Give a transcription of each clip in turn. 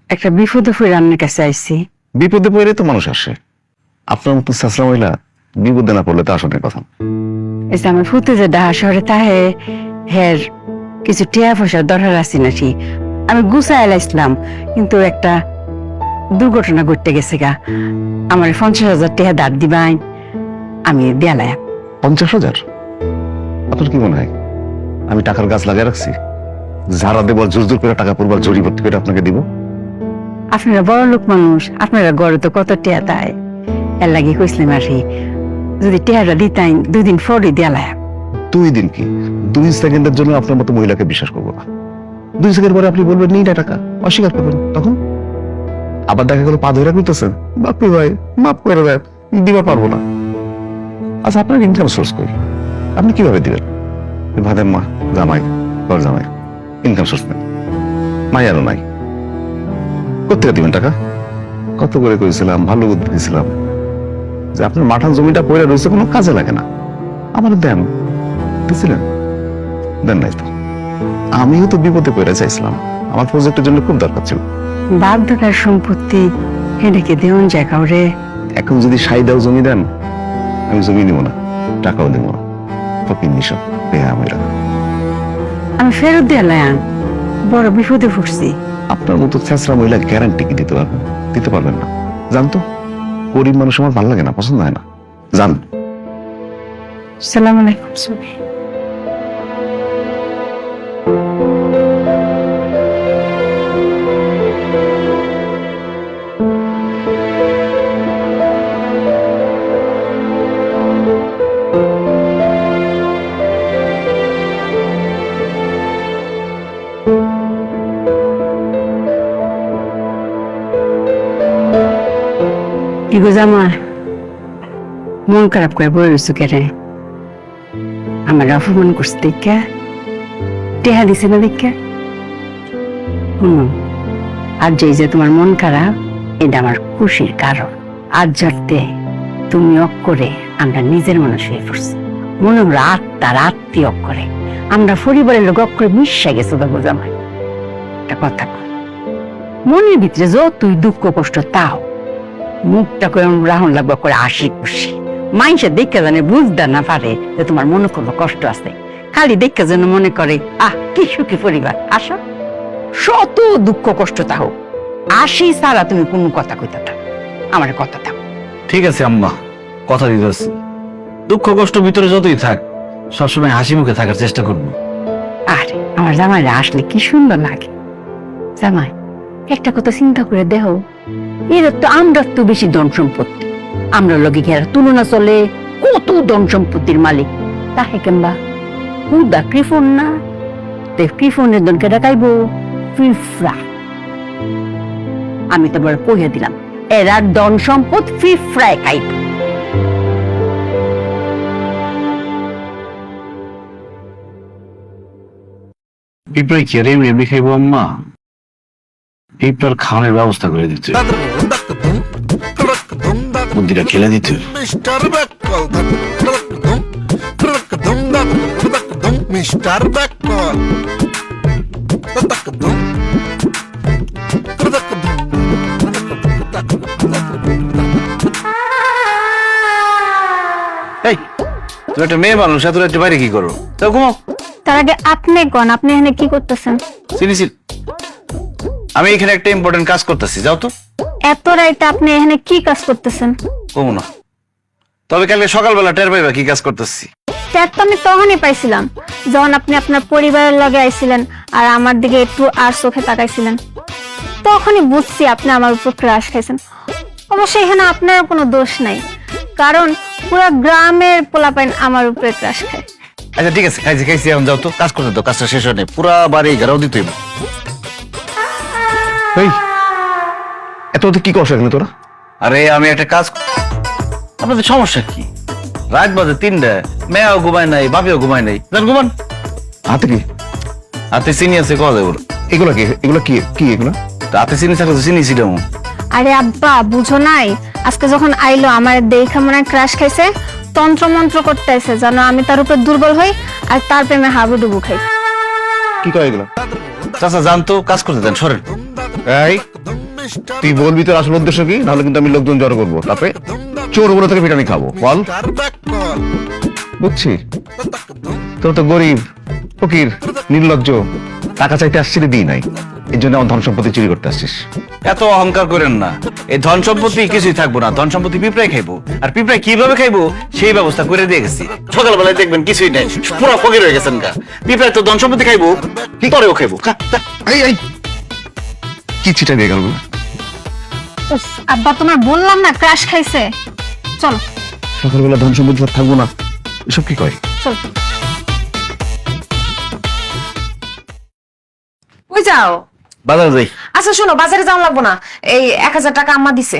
একটা বিপদে পড়ে রান্নার কাছে আইছি। বিপদে পড়লে তো মানুষ আসে, আপনার মতো চাচরা মহিলা বিপদে না পড়লে তো আসনের কথা। এই যে আমার ফুটে যে ঢাকা শহরে তাহে হের কিছু টিয়া পয়সার দরকার আছে নাকি, আমি গুছাই এলাইছিলাম, কিন্তু একটা দুর্ঘটনা ঘটতে গেছে গা। আমার 50,000 টাকা দাঁড় দিবাই, আমি দেয়ালায়। 50,000? আপনার কি মনে হয় আমি টাকার গাছ লাগিয়ে রাখছি? যারা দেব জোর জোর করে টাকা পড়বার জড়ি ভর্তি করে আপনাকে দিব? আপনারা বড় লোক মানুষ, আপনারা গড়ে তো কত টিয়া তাই, এর লাগে কইসলাম আর কি, যদি টিয়াটা দিতাই 2 দিন পরে দেয়ালায়। 2 দিন কি 2 সেকেন্ডের জন্য আপনার মতো মহিলাকে বিশ্বাস করবো না। 2 সেকেন্ড পরে আপনি বলবেন নেই না টাকা, অস্বীকার করবেন, তখন আবার দেখা গেল পা ধরে রাখতেছেন, বাপরে ভাই মাফ করে দেন, দিবার পারবো না। আচ্ছা আপনার ইনকাম সোর্স কই? আপনি কিভাবে দিবেন? ভাদের মা জামাই ঘর জামাই ইনকাম সোর্স নেই, মায়ারও নাই, কোথেকে দিবেন টাকা? কত করে করেছিলাম, ভালো বুদ্ধি দিয়েছিলাম যে আপনার মাঠান জমিটা পড়ে রয়েছে, কোনো কাজে লাগে না, আমার দেন, দিছিলেন? দেন নাই তো। আমিও তো বিপদে পড়ে চাইছিলাম, আমার প্রজেক্টের জন্য খুব দরকার ছিল। বাপদাদার সম্পত্তি হেঁটে দেওয়ান জায়গা রে। এখন যদি সাইদাও জমি দেন, আমি জমি নিব না, টাকাও দেবো না, ফকির নিশা বেহা মেয়েরা। আমি ফেরত দেয়ালাম, বড় বিপদে পড়ছি। আপনার মতো ছেঁচড়া মহিলা গ্যারান্টি কি দিতে পারবেন? দিতে পারবেন না, জানতো। গরিব মানুষ আমার ভালো লাগে না, পছন্দ হয় না, জান। সালাম আলাইকুম সুবি। কি গো জামাই, মন খারাপ করে বই রয়েছো কেরে? আমার অপমান করছে দেখা, টেহা দিছে না দেখা। শুনো, আর যে তোমার মন খারাপ, এটা আমার খুশির কারণ। আজ যাতে তুমি অক করে আমরা নিজের মানুষ হয়ে পড়ছি, মনে হলো আত্মার আত্মীয় করে আমরা পরিবারের লোক অক করে মিশে গেছো। দেখো জামাই, একটা কথা কই, মনের ভিতরে যতই দুঃখ কষ্ট তাও মুখটা করে রাহুল লাগবে করে হাসি খুশি। মানুষের দেখে জানে বুঝতে না পারে যে তোমার মনে কোনো কষ্ট আছে, খালি দেখে যেন মনে করে আহ কি সুখী পরিবার। আসো, শত দুঃখ কষ্ট তাও আসি সারা তুমি কোনো কথা কইতে থাকো, আমার কথা থাকো। ঠিক আছে আম্মা, কথা দিতেছি, দুঃখ কষ্ট ভিতরে যতই থাক সবসময় হাসি মুখে থাকার চেষ্টা করবো। আরে আমার জামাইরা আসলে কি সুন্দর লাগে। জামাই, একটা কথা চিন্তা করে দেখো, এর তো আমরা তো বেশি ধন সম্পত্তি, আমরা লগে কি আর তুলনা চলে? কত ধন সম্পত্তির মালিক, তাহে কেমবা উদা কৃপন না, তে কৃপনের ধনকে ডাকাইব ফিফরা। আমি তো বড় পইয়া দিলাম, এরা ধন সম্পদ ফিফরায় খাইব। পিঁপড়ায় কি আর এমনি এমনি খাইবো আম্মা? পিঁপড়ার খাওয়ানোর ব্যবস্থা করে দিতে, বুদ্ধিটা খেলে দিতে। মিস্টার ব্যাককল মিস্টার ব্যাককল এই, তুমি একটা মেয়ে মানুষ, এত রাত্রে বাইরে কি করো? তাও ঘুমাও। তার আগে আপনি কোন, আপনি এখানে কি করতেছেন? চিনিস, আমি এখানে একটা ইম্পর্টেন্ট কাজ করতেছি, যাও তো। এত রাইতে আপনি এখানে কি কাজ করতেছেন? কমু না, তবে কালকে সকালবেলা টের পাইবা কি কাজ করতেছি। স্যার তো আমি তখনই পাইছিলাম যখন আপনি আপনার পরিবারের লগে আইছিলেন আর আমার দিকে একটু আর চোখে তাকাইছিলেন, তখনই বুঝছি আপনি আমার উপর ক্রাশ খাইছেন। অবশ্যই এখানে আপনার কোনো দোষ নাই, কারণ পুরো গ্রামের পোলাপাইন আমার উপরে ক্রাশ খায়। আচ্ছা ঠিক আছে, খাইছি খাইছি, এখন যাও তো, কাজ করতে তো, কাজটা শেষ হয় নাই, পুরা বাড়ি ঘেরাও দিতে হইব। এই এত কি করছ এখানে তোরা? আরে আমি একটা কাজ, আপনাদের সমস্যা কি? রাত বাজে 3টা, মেয়েও ঘুমায় নাই, বাপিও ঘুমায় নাই, যান ঘুমান। হাতে কি? হাতে চিনি আছে, কয়া দেবো। এগুলা কি? এগুলা কি কি এগুলা? হাতে চিনি থাকলে তো চিনি ছিল। আরে আব্বা বুঝো নাই, আজকে যখন আইলো আমার দেখা মনে ক্রাশ খাইছে, তন্ত্র মন্ত্র করতে আছে যেন আমি তার উপর দুর্বল হই আর তার প্রেমে হাবুডুবু খাই। কি কয় এগুলা? চাচা জান তো, কাজ করতে দেন, সরেন। এই মিস্টার তুই বলবি তোর আসল উদ্দেশ্য কি, নাহলে কিন্তু আমি লোকজন জড়ো করবো, তারপরে চোর বলে তোকে পিটানি খাবো। বল। মিস্টার ব্যাককল বুঝছি তোর তো গরিব, ফকির, নির্লজ্জ, টাকা চাইতে আসছিলি দিই নাই, এই জন্য আমার ধন সম্পত্তি চুরি করতে আসছিস। এত অহংকার করেন না, এই ধন সম্পত্তি কিছুই থাকবো না, ধন সম্পত্তি পিঁপড়াই খাইবো, আর পিঁপড়াই কিভাবে খাইবো সেই ব্যবস্থা করে দিয়ে গেছি। সকালবেলায় দেখবেন কিছুই নাই, পুরো ফকির হয়ে গেছেন গা। পিঁপড়াই তো ধন সম্পত্তি খাইবো, কি করেও খাইবো। এই কি চিটা দিয়ে গেল? উফ, আব্বা তোমার বললাম না ক্রাশ খাইছে। চলো সকালবেলা ধন সম্পত্তি সব থাকবো না, এসব কি কয়? চলো। কই যাও? বাজার যাই। আচ্ছা শোনো, বাজারে যাওয়া লাগবো না, এই 1000 টাকা আম্মা দিছে।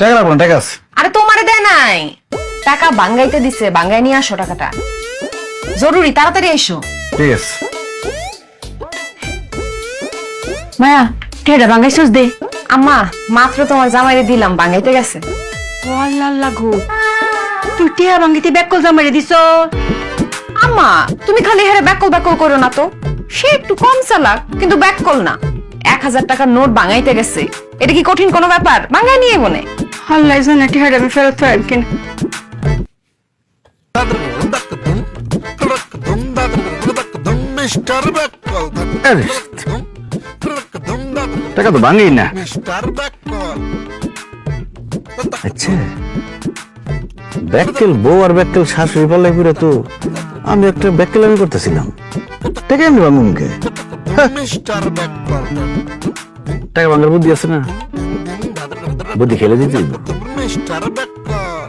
টাকা রাখবো না, টাকা আছে। আরে তোমারে দেয় নাই, টাকা বাঙ্গাইতে দিছে, বাঙ্গাই নিয়ে আসো টাকাটা, জরুরি, তাড়াতাড়ি এসো। ঠিক আছে। মায়া টেহাটা ভাঙাইছস দে। আম্মা মাত্র তোমার জামাইরে দিলাম, বাঙ্গাইতে গেছে। ও আল্লাহ আল্লাহ গো, তুই টেহা ভাঙিতে ব্যাকল জামাইরে দিছ? আম্মা তুমি খালি হেরে ব্যাকল ব্যাকল করো না তো, সে একটু কম চালাক কিন্তু ব্যাকল না। 1000 টাকার নোট বাঙ্গাইতে গেছে, এটা কি কঠিন কোনো ব্যাপার? বাঙ্গাই নিয়ে মনে। আল্লাহ জানে টেহাটা আমি ফেরত পাইব কিনা। মিস্টার ব্যাককল আরে, টাকা তো ভাঙেই না। মিস্টার ব্যাককল আচ্ছা, ব্যাককেল বউ আর ব্যাককেল শাশুড়ি পাল্লাই পুরো তো আমি একটা ব্যাককেল আমি করতেছিলাম, টাকা এমনি ভাঙুন কে? মিস্টার ব্যাককল টাকা ভাঙার বুদ্ধি আছে না, বুদ্ধি খেলে দিতে হইব। মিস্টার ব্যাককল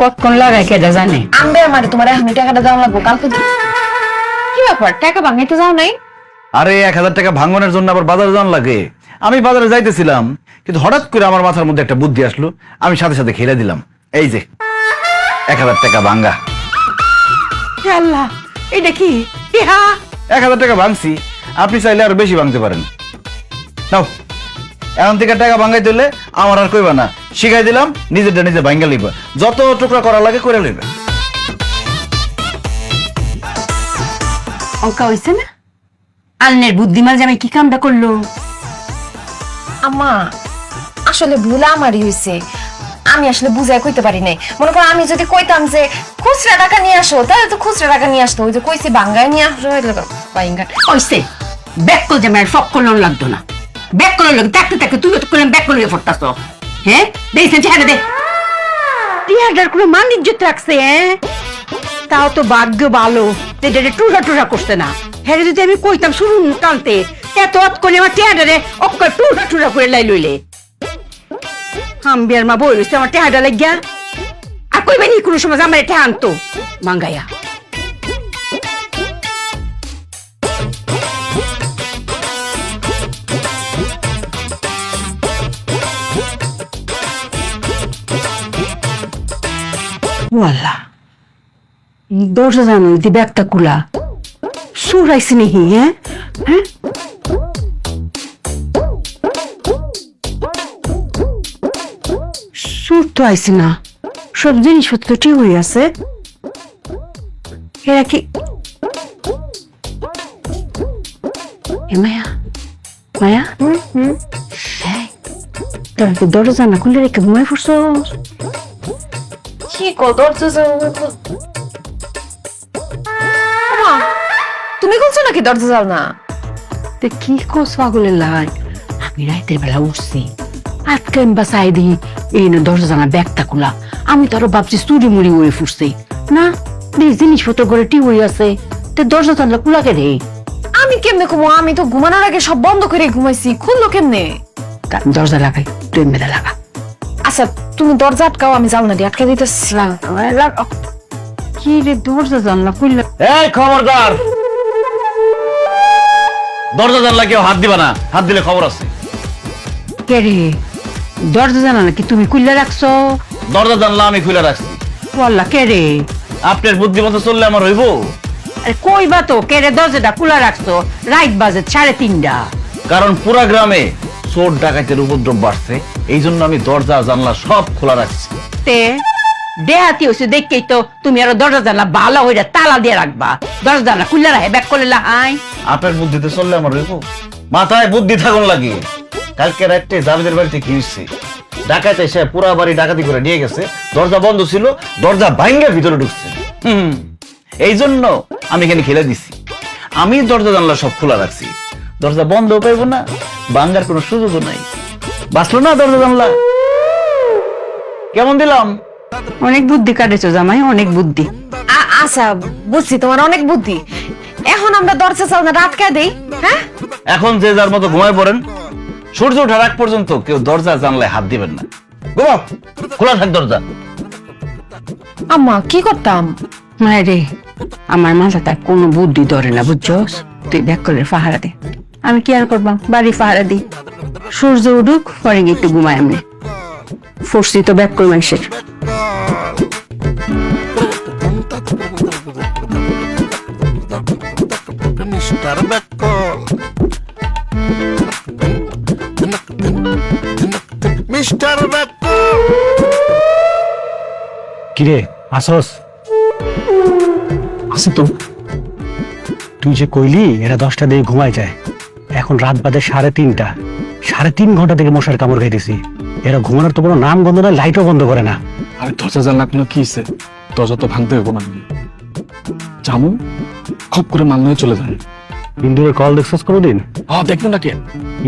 কতক্ষণ লাগাই কেডা জানে? আনবে আমারে, তোমার এখনই টাকাটা দেওয়া লাগবো, কালকে কি ব্যাপার টাকা বাঙ্গাইতে যাও নাই? আরে 1000 টাকা ভাঙনের জন্য আবার বাজারে যাওয়ার লাগে। আমি বাজারে যাইতেছিলাম, কিন্তু হঠাৎ করে আমার মাথার মধ্যে একটা বুদ্ধি আসলো, আমি সাথে সাথে খেলে দিলাম। এই যে 1000 টাকা ভাঙ্গা। হে আল্লাহ, এটা কি টেহা? 1000 টাকা ভাঙছি, আপনি চাইলে আরো বেশি ভাঙতে পারেন। নাও, এখন থেকে টাকা ভাঙাইতে হলে আমার আর কইবা না, শিখাই দিলাম, নিজেরটা নিজে ভাঙ্গা লইবা, যত টুকরা করা লাগে করে লইবা। অঙ্কা হয়েছে না? আন্নের বুদ্ধিমান জামাই কি কামটা করলো? আম্মা আসলে ভুল আমারই হয়েছে, আমি আসলে বুঝাই কইতে পারি নাই। মনে করো আমি যদি কইতাম যে খুচরা টাকা নিয়ে আসো, তাহলে তো খুচরা টাকা নিয়ে আসতো। ওই যে কইছি বাঙ্গায় নিয়ে আসো, বাইঙ্গা হইছে, ব্যাকল জামাই সব করলো লাগতো না। ব্যাকল লাগে থাকতে থাকতে তুই তো করলাম ব্যাকল হয়ে পড়তাছ। হ্যাঁ দেখছেন চেহারা দে, টিয়াটার কোনো মান ইজ্জত রাখছে? হ্যাঁ, তাও তো ভাগ্য ভালো যে টুরা টুরা করছে না। হ্যাঁ যদি আমি কইতাম শুরু কালতে এত অত করে আমার টিয়াটারে অক্কর টুরা টুরা করে লাই লইলে হামবিয়ার মা বই রয়েছে আমার টেহাটা লাগিয়া। আর কইবেনি কোনো সময় আমার টেহা আনতো মাঙ্গাইয়া। ওয়াল্লা দরজা জানো দি ব্যাগটা কুলা সুরাইছি নাকি? হ্যাঁ হ্যাঁ, সুর তো আইসি না, সব জিনিসপত্র ঠিক হয়ে আছে। এরা কি মায়া? মায়া তোরা কি দরজা না খুলে রেখে ঘুমাই পড়ছ? কি দরজা তুমি বলছো নাকি দরজা যাও না? কি কোস পাগলের লাই, আমি রাতের বেলা উঠছি আজকে বাসাই দিই এই না দরজা জানা ব্যাগটা খোলা। আমি তো আরো ভাবছি চুরি মুড়ি উড়ে ফুটছে না, জিনিসপত্র করে টি হয়ে আছে, তো দরজা জানলা খোলা কে রে? আমি কেমনে ঘুমো? আমি তো ঘুমানোর আগে সব বন্ধ করে ঘুমাইছি, খুললো কেমনে? দরজা লাগাই, তুই মেদা লাগা। আচ্ছা তুমি দরজা আটকাও, আমি জানলা দিয়ে আটকে দিতেছি। কি রে দরজা জানলা খুললা? এই খবরদার, দরজা জানলা কেউ হাত দিবা না, হাত দিলে খবর আছে। কে রে দরজা জানা নাকি তুমি খুললা রাখছো? দরজা জানলা আমি খুলে রাখছি। বললা কে রে? আপনার বুদ্ধি মতো চললে আমার হইব? আরে কইবা তো কে রে দরজাটা খোলা রাখছো রাত বাজে 3:30। কারণ পুরা গ্রামে চোর ডাকাতের উপদ্রব বাড়ছে, এই জন্য আমি দরজা জানলা সব খোলা রাখছি। তে দেহাতি হইছে দেখেই তো তুমি আরো দরজা জানলা ভালো হইরা তালা দিয়ে রাখবা, দরজা জানলা খুললা রাখে ব্যাগ করলে লাহাই। আপনার বুদ্ধিতে চললে আমার হইব? মাথায় বুদ্ধি থাকুন লাগে, কালকে রাতে জাভেদের বাড়িতে কিনছি, ডাকাতে এসে পুরা বাড়ি ডাকাতি করে নিয়ে গেছে। দরজা বন্ধ ছিল, দরজা ভাঙ্গে ভিতরে ঢুকছে। এই জন্য আমি এখানে খেলে দিছি। আমি দরজা জানলা সব খোলা রাখছি, দরজা বন্ধ পাইবো না, ভাঙ্গার কোনো সুযোগও নাই। বাঁচলো না দরজা জানলা? কেমন দিলাম? অনেক বুদ্ধি কাটেছো জামাই, অনেক বুদ্ধি। আচ্ছা বুঝছি, তোমার অনেক বুদ্ধি। এখন আমরা দরজা চালনা রাত কে দেই? হ্যাঁ, এখন যে যার মতো ঘুমায় পড়েন। সূর্য ওঠার আগ পর্যন্ত কেউ দরজা জানলায় হাত দিবেন না। ঘুমাও, খোলা থাক দরজা। আম্মা কি করতাম? মায়ের রে, আমার মাথাটা কোনো বুদ্ধি ধরে না, বুঝছস? তুই ব্যাক করে পাহারা দে, আমি কি আর করবাম, বাড়ি পাহারা দিই। সূর্য উঠুক পরে গিয়ে একটু ঘুমাই। আমি ফোর্সি তো ব্যাক করে মানুষের। Mister ব্যাককল, mister ব্যাককল। কিরে আসস? আছে তো। তুই যে কইলি এরা 10টা দিয়ে ঘুমায় যায়, এখন রাত বাজে 3:30। 3.5 ঘন্টা থেকে মশার কামড় খাইতেছি। এরা ঘুমানোর তো কোনো নাম গন্ধ না, লাইটও বন্ধ করে না। আরে দরজা জানলা কোনো কি হইছে? দরজা তো ভাঙতে হইব না। জামু খপ করে মাল চলে যান। ইন্দুরের কল দেখছস কোনোদিন? হ্যাঁ, দেখবো না কে?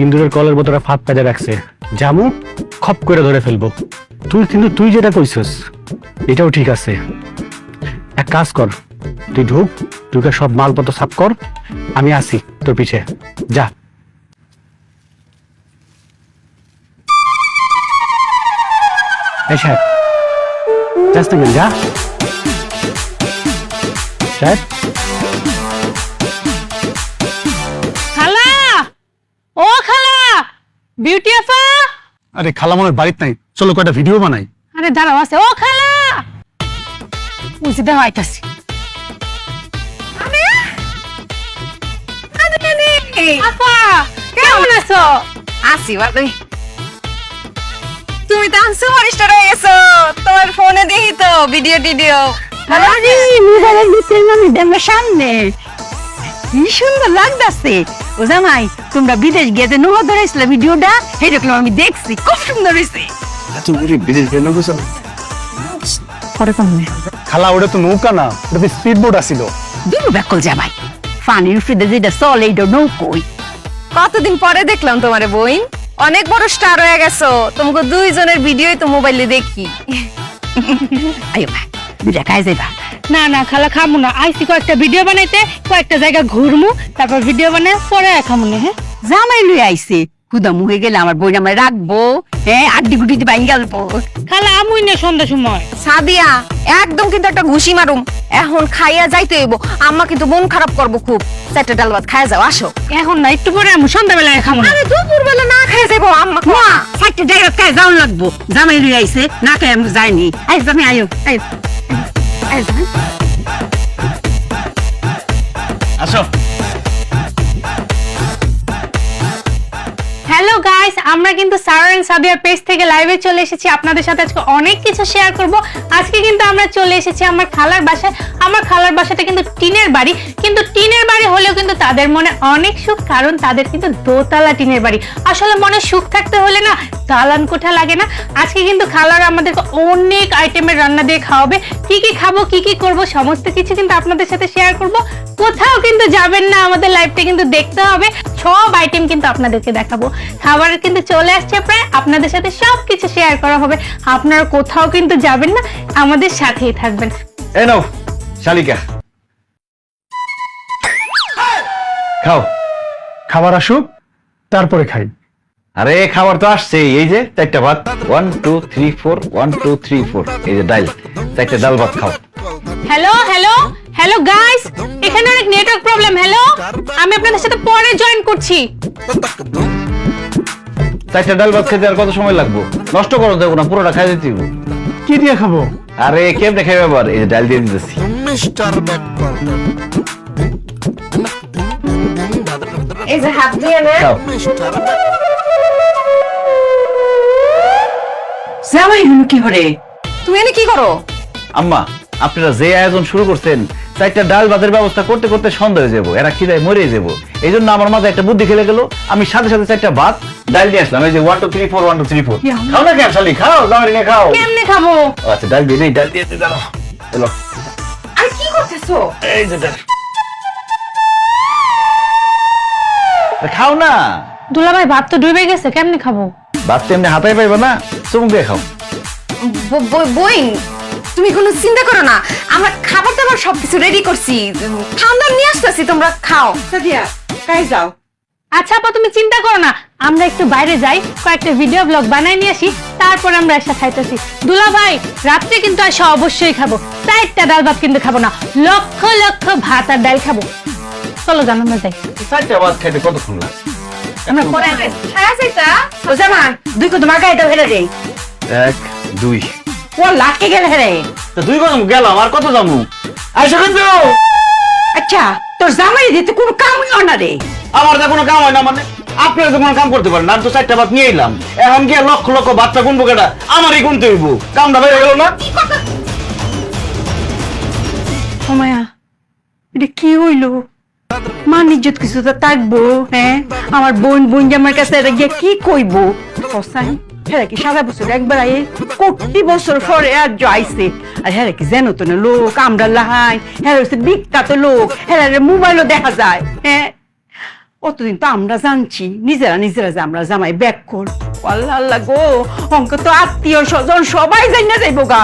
ইন্দুরের কলের বোতলে ফাঁদ পেঁচে রাখছে, জামু খপ করে ধরে ফেলবো। তুই যেটা কইছস এটাও ঠিক আছে। এক কাজ কর, তুই ঢুক, ঢুকে সব মালপত্র সাফ কর, আমি আসি তোর পিছে। যা। এই সাহেব, যাস না কেন? যা সাহেব। খালা, ও খালা, বিউটি আপা। আরে খালা মনের বাড়িতে নাই, চলো কয়টা ভিডিও বানাই। আরে দাঁড়াও, আছে। ও খালা, বুঝি দেওয়া আইতাছি। আপা কেমন আছো? আসি ভালোই। তুমি তো সুপারস্টার হয়ে গেছো। তোমার ফোনে দেখি তো ভিডিও টিডিও। আরে মুবারক দিছেন আমি দেমের সামনে, কি সুন্দর লাগতাছে। ও জামাই, তোমরা বিদেশ গিয়ে যে নৌকা ধরেছিলে ভিডিওটা, সেই দেখলাম আমি দেখছি, খুব সুন্দর হয়েছে। এত করে বিদেশ গেল গেছে। পরে কেমনে খালা ওটা তো নৌকা না, ওটা তো স্পিড বোট আসিল। দুটো ব্যাকল জামাই, পানির উপরে যেটা চলে এইটা নৌকোই। কতদিন পরে দেখলাম তোমারে বই, অনেক বড় স্টার হয়ে গেছো। তোমাকে দুইজনের ভিডিওই তো মোবাইলে দেখি। আয়ো ভাই, দুটা খাই যাইবা। না না খালা, খামু না। আইসি কয়েকটা ভিডিও বানাইতে, কয়েকটা জায়গা ঘুরমু, তারপর ভিডিও বানাই পরে খামু না। হ্যাঁ, জামাই লই আইছে, খুদামু হয়ে গেলে আমার বই আমরা রাখবো। হ্যাঁ, আড্ডি গুটিতে বাইন গেলবো। খালা আমুই না সন্ধ্যার সময়। সাদিয়া একদম কিন্তু একটা ঘুষি মারুম। এখন খাইয়া যাইতে হইব, আম্মা কিন্তু মন খারাপ করবো খুব। 4টা ডাল ভাত খাইয়া যাও, আসো। এখন না, একটু পরে আমু, সন্ধ্যাবেলায় খামু না। আরে দুপুর বেলা না খাইয়া যাইবো আম্মা। মা, সাইটে জায়গা খাই যাওয়ান লাগবো। জামাই লই আইছে, না খাই আমি যাইনি। আই জামাই আয়ো, আয়ো। আয় জামাই। আসো। হ্যালো গাইস, আমরা কিন্তু সারা এন্ড সাদিয়ার পেজ থেকে লাইভে চলে এসেছি। আপনাদের সাথে আজকে অনেক কিছু শেয়ার করব। আজকে কিন্তু আমরা চলে এসেছি আমার খালার বাসায়। আমার খালার বাসাটা কিন্তু টিনের বাড়ি, কিন্তু টিনের বাড়ি হলেও কিন্তু তাদের মনে অনেক সুখ, কারণ তাদের কিন্তু দোতলা টিনের বাড়ি। আসলে মনে সুখ থাকতে হলে না দালান কোঠা লাগে না। আজকে কিন্তু খালার আমাদেরকে অনেক আইটেমের রান্না দিয়ে খাওয়াবে। কি কি খাবো, কি কি করব, সমস্ত কিছু কিন্তু আপনাদের সাথে শেয়ার করব। কোথাও কিন্তু যাবেন না, আমাদের লাইভটা কিন্তু দেখতে হবে। সব আইটেম কিন্তু আপনাদেরকে দেখাবো। খাবার কিন্তু চলে আসছে প্রায়, আপনাদের সাথে সবকিছু শেয়ার করা হবে। আপনারা কোথাও কিন্তু যাবেন না, আমাদের সাথেই থাকবেন। এই নাও শালিকা, খাও। খাবার আসুক তারপরে খাই। আরে খাবার তো আসছে, এই যে 4টা ভাত, 1 2 3 4 1 2 3 4, এই যে ডাল, 4টা ডাল ভাত খাও। হ্যালো হ্যালো হ্যালো গাইস, এখানে অনেক নেটওয়ার্ক প্রবলেম। হ্যালো, আমি আপনাদের সাথে পরে জয়েন করছি। 4টা ডাল ভাত খেতে আর কত সময় লাগবে? নষ্ট করো দেবো না, পুরোটা খাই দিতে হবে। কি দিয়ে খাবো? আরে কেমনে খাইবে আবার? এই যে ডাল দিয়ে দিতেছি। মিস্টার ব্যাককল, এই যে হাত দিয়ে নে। খাও। মিস্টার ব্যাককল। জামাই হলো কি হরে? তুমি এনে কি করো? আম্মা, আপনারা যে আয়োজন শুরু করছেন, চারটা ডাল ভাতের ব্যবস্থা করতে করতে সন্ধ্যা হয়ে যাবো, এরা খিদায় মরে যাবো। এই জন্য আমার মাথায় একটা বুদ্ধি খেলে গেল, আমি সাথে সাথে চারটা ভাত ডাল দিয়ে আসলাম। এই যে 1 2 3 4 1 2 3 4 খাও না কেন শালি, খাও জামাই নিয়ে খাও। কেমনে খাবো? আচ্ছা ডাল দিয়ে নেই, ডাল দিয়ে দাও। চলো আর কি করতেছো? এই যে ডাল খাও না। দুলাভাই ভাত তো ডুবে গেছে, কেমনে খাবো? ভাত তো এমনি হাতায় পাইবা না, চুমুক দিয়ে খাও। বই তুমি কোনো চিন্তা করো না, আমরা খাবার দাবার সবকিছু রেডি করছি, খাওয়া দাওয়া নিয়ে আসতেছি, তোমরা খাও। সাদিয়া কাই যাও? আচ্ছা আপা তুমি চিন্তা করো না, আমরা একটু বাইরে যাই, কয়েকটা ভিডিও ব্লগ বানাই নিয়ে আসি, তারপর আমরা এসে খাইতেছি। দুলাভাই রাত্রে কিন্তু আসা অবশ্যই খাবো, 4টা ডাল ভাত কিন্তু খাবো না, লক্ষ লক্ষ ভাত আর ডাল খাবো। চলো জানো আমরা যাই। চারটা ভাত খাইতে কতক্ষণ লাগে? আমরা পরে হ্যাঁ সেটা ও জামাই দুই কত মাগাই দাও হেরে রে। 1 2 ও লাটকে গেল হেরে। তা 2 কত গেলাম, আর কত যামু? আইসা কিন্তু আচ্ছা তোর জামাই দিতে কোনো কামই হয় না রে। আমার তো কোনো কাম হয় না, মানে আপনারা তো কোনো কাম করতে পারেন না। আমি তো 4টা ভাত নিয়ে এলাম, এখন গিয়ে লক্ষ লক্ষ ভাতটা গুনবো কেটা? আমারই গুনতে হইব, কামটা বেড়ে গেল না। সময়া এটা কি হইলো? মান ইজ্জত কিছু তো থাকবো। হ্যাঁ আমার বোন জামার কাছে এটা গিয়ে কি কইবো? কসাই হ্যাঁ কি সারা বছর একবার আয়ে, কোটি বছর পরে আর আইছে। আর হ্যাঁ কি জানো তো না লোক আমরা লাহাই, হ্যাঁ হচ্ছে বিখ্যাত লোক, হ্যাঁ মোবাইলও দেখা যায়। হ্যাঁ অতদিন তো আমরা জানছি নিজেরা যে আমরা জামাই ব্যাক কর। আল্লাহ আল্লাহ গো, অঙ্ক তো আত্মীয় স্বজন সবাই জানি না যাইবো গা।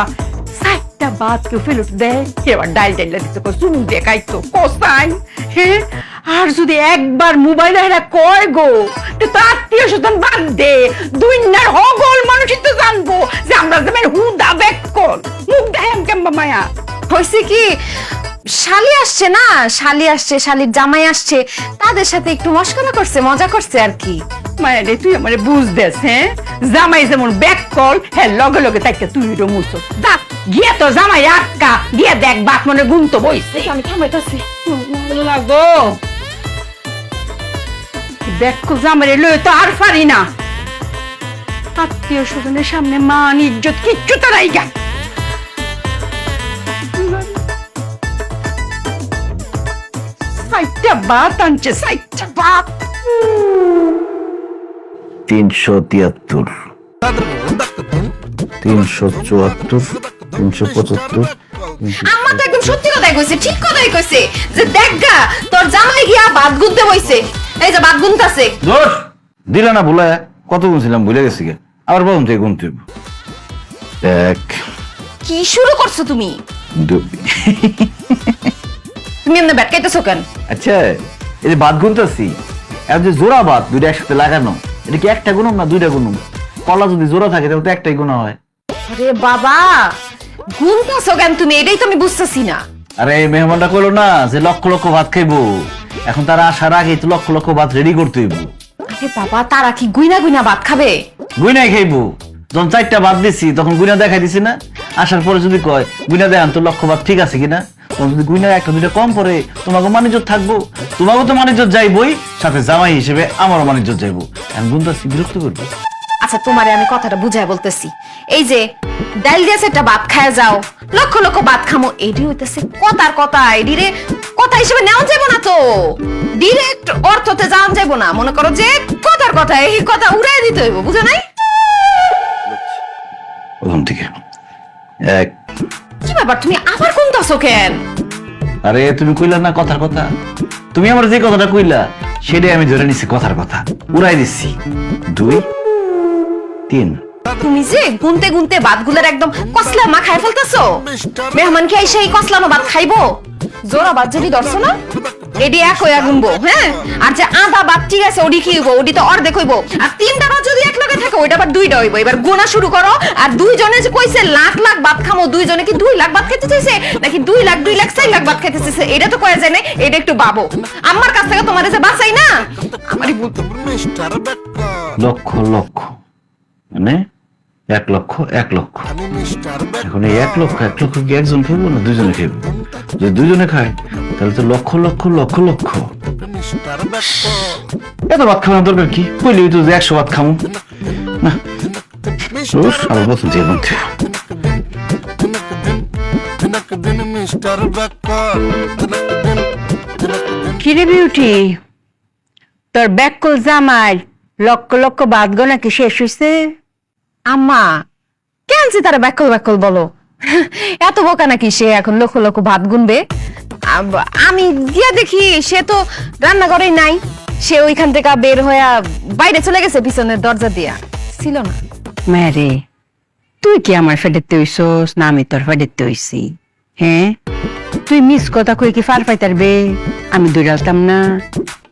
4টা ভাত কেউ ফেরত দেয়, এবার ডাল দিচ্ছে চুমুক দিয়ে খাইতো কসাই। হ্যাঁ আর যদি একবার মোবাইল এরা কয় গো, তো আত্মীয় স্বজন বাদ দে, দুনিয়ার হগল মানুষই তো জানবো যে আমরা জামাই হুদা ব্যাক কর। মুখ দেয় কেমবা মায়া হয়েছে কি, শালি আসছে না, শালি আসছে, শালির জামাই আসছে, তাদের সাথে একটু মস্করা করছে, মজা করছে আর কি। মায়া রে তুই আমার বুঝ দেস। হ্যাঁ জামাই যেমন ব্যাক কল, হ্যাঁ লগে লগে তাকে তুই মুছো দা গিয়ে তো জামাই আটকা দিয়ে দেখ বাপ মনে গুণ তো বইছে। আমি থামাইতেছি। লাগো দেখো জামাই লয়ে তো আর পারি না, আত্মীয় স্বজনের সামনে মান ইজ্জত কিচ্ছু তো নাই গা। সাইটটা বাত আনছে, সাইটটা বাত। 373 374 375। আমার তো একদম সত্যি কথাই কইছে, ঠিক কথাই কইছে, যে দেখ গা তোর জামাই গিয়া ভাত গুনতে বইছে, এই যে ভাত গুনতাছে। দোষ দিলা না, ভুলা কত গুনছিলাম ভুলে গেছি গে, আবার প্রথম থেকে গুনতে হইব। 1 কি শুরু করছো তুমি? 2 তুমি এমনি ব্যাটকাইতেছো কেন? আচ্ছা এই যে ভাত গুনতেছি, আর যে জোড়া ভাত দুইটা একসাথে লাগানো, এটা কি একটা গুণম না 2টা গুণম? কলা যদি জোড়া থাকে তাহলে তো একটাই গুণা হয়। আরে বাবা গুনতাছো কেন তুমি, এটাই তো আমি বুঝতেছি না। আরে এই মেহমানটা কইলো না যে লক্ষ লক্ষ ভাত খাইবো, এখন তারা আসার আগে তো লক্ষ লক্ষ ভাত রেডি করতে হইব। আরে বাবা তারা কি গুইনা গুইনা ভাত খাবে? গুইনাই খাইবো, যখন 4টা ভাত দিছি তখন গুইনা দেখাই দিছি না, আসার পরে যদি কয় গুইনা দেখান তো লক্ষ ভাত ঠিক আছে কিনা, তখন যদি গুইনা 1টা 2টা কম পরে তোমাকে মানিজ্জত থাকবো, তোমাকেও তো মানিজ্জত যাইবই, সাথে জামাই হিসেবে আমারও মানিজ্জত যাইবো। এখন গুনতাছি বিরক্ত করবো। আচ্ছা তোমারে আমি কথাটা বুঝাই বলতেছি, এই যে ডাল দিয়ে একটা ভাত খায় যাও, লক্ষ লক্ষ ভাত খামো, এডি হইতেছে কথার কথা, এডিরে কথা হিসেবে নেওয়া যাবে না, তো ডিরেক্ট অর্থতে যাওয়া যাবে না। মনে করো যে কথার কথা, এই কথা উড়াই দিতে হইব, বুঝো নাই? প্রথম থেকে 1। কি ব্যাপার তুমি আবার গুনতাছো কেন? আরে তুমি কইলা না কথার কথা, তুমি আমার যে কথাটা কইলা সেটাই আমি ধরে নিছি কথার কথা, উড়াই দিচ্ছি। 2 3 তুমি যে গুনতে গুনতে ভাতগুলোর একদম কসলা মা খাই ফেলতেছো। মেহমান কি আইসা এই কসলানো ভাত খাইবো? জোড়া ভাত যদি ধরছো না, এডি এক হইয়া গুনবো। হ্যাঁ আর যে আধা ভাত ঠিক আছে ওডি কি হইব, ওডি তো অর্ধেক হইব। আর 3টা ভাত যদি এক লগে থাকে ওইটা আবার 2টা হইব। এবার গোনা শুরু করো। আর 2 জনে যে কইছে লাখ লাখ ভাত খামো, 2 জনে কি 2 লাখ ভাত খেতে চাইছে নাকি 2 লাখ 4 লাখ ভাত খেতে চাইছে, এটা তো কয়া যায় না। এটা একটু ভাবো, আমার কাছ থেকে তোমার যে বাঁচাই না, আমারই ভুল। মিস্টার বেকল, লক্ষ লক্ষ মানে 1 লক্ষ 1 লক্ষ। আমি মিস্টার বেকল, এখন এই 1 লক্ষ কি একজন খাইবো না 2 জনে খাইবো? যদি 2 জনে খায় তাহলে তো লক্ষ লক্ষ লক্ষ লক্ষ। মিস্টার বেকল, এত ভাত খাওয়ার দরকার কি? কইলি তো যে 100 ভাত খামু না। মিস্টার আবার প্রথম থেকে বলতে বেকল, দিন মিস্টার বেকর দিন কিরে বিউটি, তোর ব্যাককল জামাই লক্ষ লক্ষ বাদ গোনা কি শেষ হয়েছে? আম্মা কেন যে তারা ব্যাকল ব্যাকল বলো? এত বোকা নাকি সে এখন লক্ষ লক্ষ ভাত গুনবে? আমি গিয়া দেখি সে তো রান্নাঘরেই নাই, সে ওইখান থেকে বের হইয়া বাইরে চলে গেছে পিছনের দরজা দিয়া, ছিল না। মারে, তুই কি আমার ফেডেতে হইছস না আমি তোর ফেডেতে হইছি? হ্যাঁ, তুই মিস কথা কই কি ফার পাইতারবে? আমি দৌড়ালতাম না?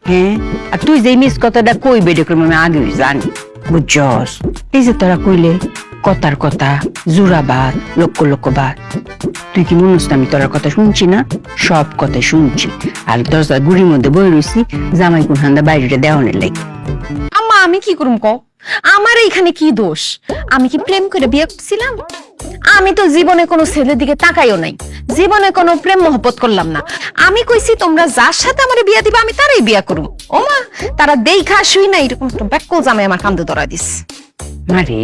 হ্যাঁ, আর তুই যে মিস কথাটা কই বেডে করবো আমি আগে জানি, বুঝছস? এই যে তোরা কইলে কথার কথা জুরাবাদ লক্ষ লক্ষ বাদ, তুই কি মনে হচ্ছে আমি তোর কথা শুনছি না? সব কথা শুনছি, আর দরজার গুড়ির মধ্যে বই রয়েছি জামাই কোন হান্দা বাইরেটা দেওয়ানের লাগে। আম্মা আমি কি করুম কও? আমার এইখানে কি দোষ? আমি কি প্রেম করে বিয়ে করছিলাম? আমি তো জীবনে কোনো ছেলের দিকে তাকাইও নাই, জীবনে কোনো প্রেম মহব্বত করলাম না। আমি কইছি তোমরা যার সাথে আমার বিয়া দিবা আমি তারই বিয়া করুম। ও মা, তারা দেইখা শুই না এরকম ব্যাককল জামাই আমার কান্দে ধরা দিস। মারে,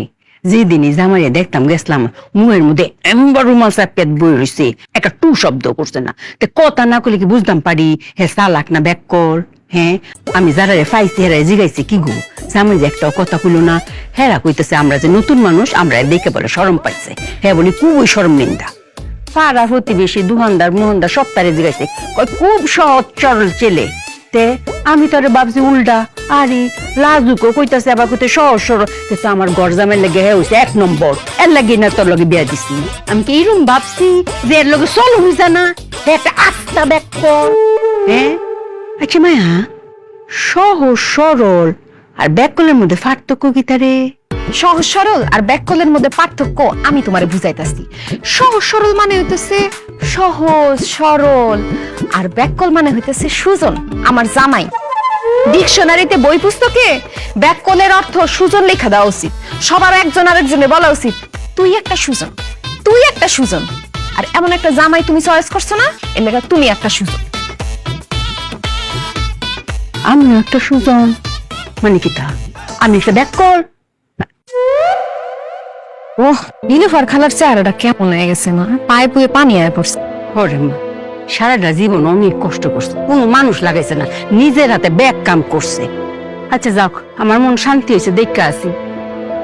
যেদিনই জামাইয়ে দেখতাম গেছিলাম মুহের মধ্যে এমবার রুমাল চাপিয়ে বই রয়েছে, একটা টু শব্দ করছে না। তে কথা না করলে কি বুঝতাম পারি হে চালাক না ব্যাককল? হ্যাঁ, আমি যারা পাইছি হেরা জিগাইছি কি গো জামাই যে একটা কথা কইলো না, হেরা কইতেছে আমরা যে নতুন মানুষ আমরা দেখে বলে শরম পাইছে, হ্যাঁ বলি খুবই শরম নিন্দা। পাড়া প্রতিবেশী দুহানদার মোহনদার সব তারে জিগাইছে, কয় খুব সহজ সরল ছেলে। তে আমি তোরে ভাবছি উল্টা, আরে লাজুকও কইতাছে আবার কইতে সহজ সরল, তো আমার গরজামের লেগে হে হইছে এক নম্বর, এর লাগি না তোর লগে বিয়া দিছি। আমি কি এরম ভাবছি যে এর লগে চল হইছে না একটা আস্তা ব্যাককল? হ্যাঁ, আচ্ছা মায়া, সহজ সরল আর ব্যাককলের মধ্যে পার্থক্য কি তারে? সহজ সরল আর ব্যাককলের মধ্যে পার্থক্য আমি তোমারে বুঝাইতাছি। সহজ সরল মানে হইতেছে সহজ সরল, আর ব্যাককল মানে হইতেছে সুজন, আমার জামাই। ডিকশনারিতে বই পুস্তকে ব্যাককলের অর্থ সুজন লেখা দেওয়া উচিত। সবার একজন আরেকজনে বলা উচিত তুই একটা সুজন, তুই একটা সুজন। আর এমন একটা জামাই তুমি চয়েস করছো না, এর লেখা তুমি একটা সুজন। আমি একটা সুজন মানে কি তা? আমি একটা ব্যাককল? ওহ, নীলুফার খালার চেহারাটা কেমন হয়ে গেছে না, পায়ে পুয়ে পানি আয় পড়ছে। ওরে মা, সারাটা জীবন অনেক কষ্ট করছে, কোনো মানুষ লাগাইছে না, নিজের হাতে ব্যাগ কাম করছে। আচ্ছা যাও, আমার মন শান্তি হয়েছে, দেখে আসি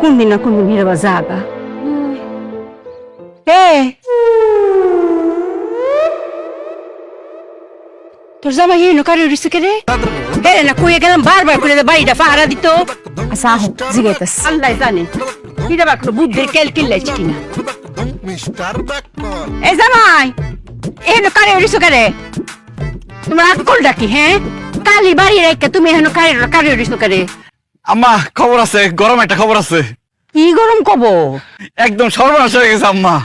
কোনদিন না কোনদিন হিরবা যাগা। তোর জামা হিরো কারে রইছে কে রে? হেরে না কইয়া গেলাম বারবার করে বাড়িটা পাহারা দিত। আচ্ছা আহ, জিগাইতেছ। আল্লাহ জানে হিরবা কোনো বুদ্ধির কেল কিল্লাইছে কিনা। মিস্টার বেকর এই জামাই, এনো কারে রইছো কে রে? তোমার আকল ডাকি? হ্যাঁ, কালি বাড়ি রেখে তুমি এনো কারে রইছো কে রে? আম্মা খবর আছে, গরম একটা খবর আছে। কি গরম কব? একদম সর্বনাশ হয়ে গেছে আম্মা।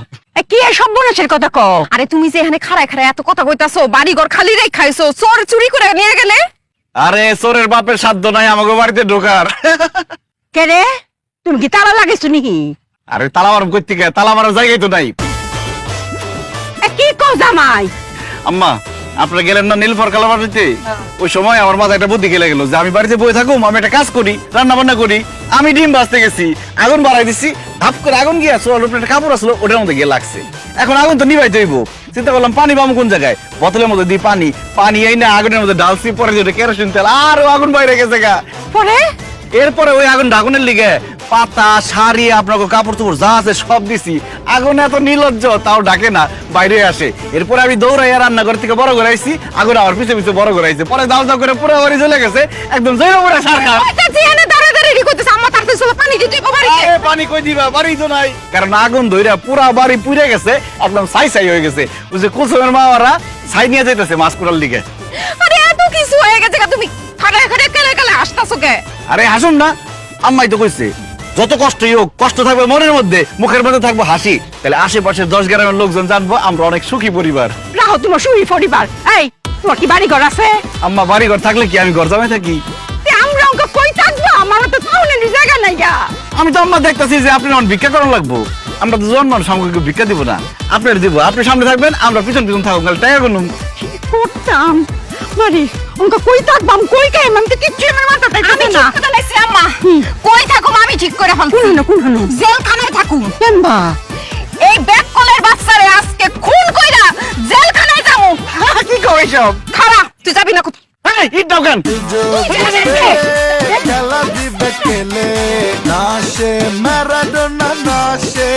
কি আর সর্বনাশের কথা কও? আরে তুমি যে এখানে খাড়ায় খাড়ায় এত কথা কইতাছো, বাড়ি ঘর খালি রেখ খাইছো, চোর চুরি করে নিয়ে গেলে? আরে চোরের বাপের সাধ্য নাই আমাকে বাড়িতে ঢোকার। কে রে, তুমি কি তালা লাগাইছো নাকি? আরে তালা মারব কই থেকে? তালা মারার জায়গাই তো নাই। কি কও জামাই? আম্মা আপনারা গেলেন না নীলফার কালা বাড়িতে, ওই সময় আমার মাথায় একটা বুদ্ধি খেলে গেল যে আমি বাড়িতে বসে থাকুম, আমি একটা কাজ করি, রান্না বান্না করি। আমি ডিম ভাজতে গেছি, আগুন বাড়াই দিছি, ধাপ করে আগুন গিয়া চোরার উপরে একটা কাপড় আসলো, ওটার মধ্যে গিয়ে লাগছে। এখন আগুন তো নিভাইতে হইব, চিন্তা করলাম পানি পাবো কোন জায়গায়, বোতলের মধ্যে দিই পানি এই না আগুনের মধ্যে ডালছি, পরে দিয়ে কেরোসিন তেল, আর আগুন বাইরে গেছে গা। পরে এরপরে ওই আগুন ঢাকুনের লিগে পাতা শাড়ি আপনাকে কাপড় চোপড় যা আছে সব দিছি, আগুন এত নির্লজ্জ তাও ডাকে না, বাইরে আসে। এরপরে আমি দৌড়াইয়া রান্নাঘর থেকে বড় করে আইছি, আগুন আমার পিছে পিছে বড় করে আইছে, পরে দাও দাও করে পুরো বাড়ি চলে গেছে, একদম জৈব পুরা সরকার। পানি কই দিবা, বাড়ি তো নাই, কারণ আগুন ধইরা পুরা বাড়ি পুড়ে গেছে, একদম ছাই ছাই হয়ে গেছে। ওই যে কুসুমের মাওয়ারা ছাই নিয়ে যাইতেছে মাছ কুড়ার লিগে। আরে এত কিছু হয়ে গেছে, তুমি খাড়ায় খাড়ায় কেলে কেলে হাসতাছো কে? আরে হাসুন না, আম্মাই তো কইছে যত কষ্টই হোক, কষ্ট থাকবে মনের মধ্যে, মুখের মধ্যে থাকবো হাসি, তাহলে আশেপাশের 10 গ্রামের লোকজন জানবো আমরা অনেক সুখী পরিবার। রাহো তোমার সুখী পরিবার। এই তোমার কি বাড়ি ঘর আছে? আম্মা বাড়ি ঘর থাকলে কি আমি ঘর জামাই থাকি? আমরা ওকে কই থাকবো? আমার তো টাউনের জায়গা নাই গা। আমি তো আম্মা দেখতেছি যে আপনি অন ভিক্ষা করা লাগবো, আমরা তো জন্ম সামগ্রিক ভিক্ষা দিব না, আপনার দিব, আপনি সামনে থাকবেন আমরা পিছন পিছন থাকুন, তাহলে টাকা গুনুম করতাম। বাড়ি ওকে কই থাকবাম, কই খাই আমি তো কিচ্ছু আমার মাথাটা আমি না। ঠিক করে লাইছি আম্মা, কই থাকুম আমি ঠিক করে ফেলছি। কোন জেলখানায় থাকুম। কেনবা? এই ব্যাককলের বাচ্চারে আজকে খুন কইরা এসব? খারাপ তুই যাবি না কোথাও। এই, ইট দাও কেন? খেলা দিবে খেলে না সে ম্যারাডোনা না সে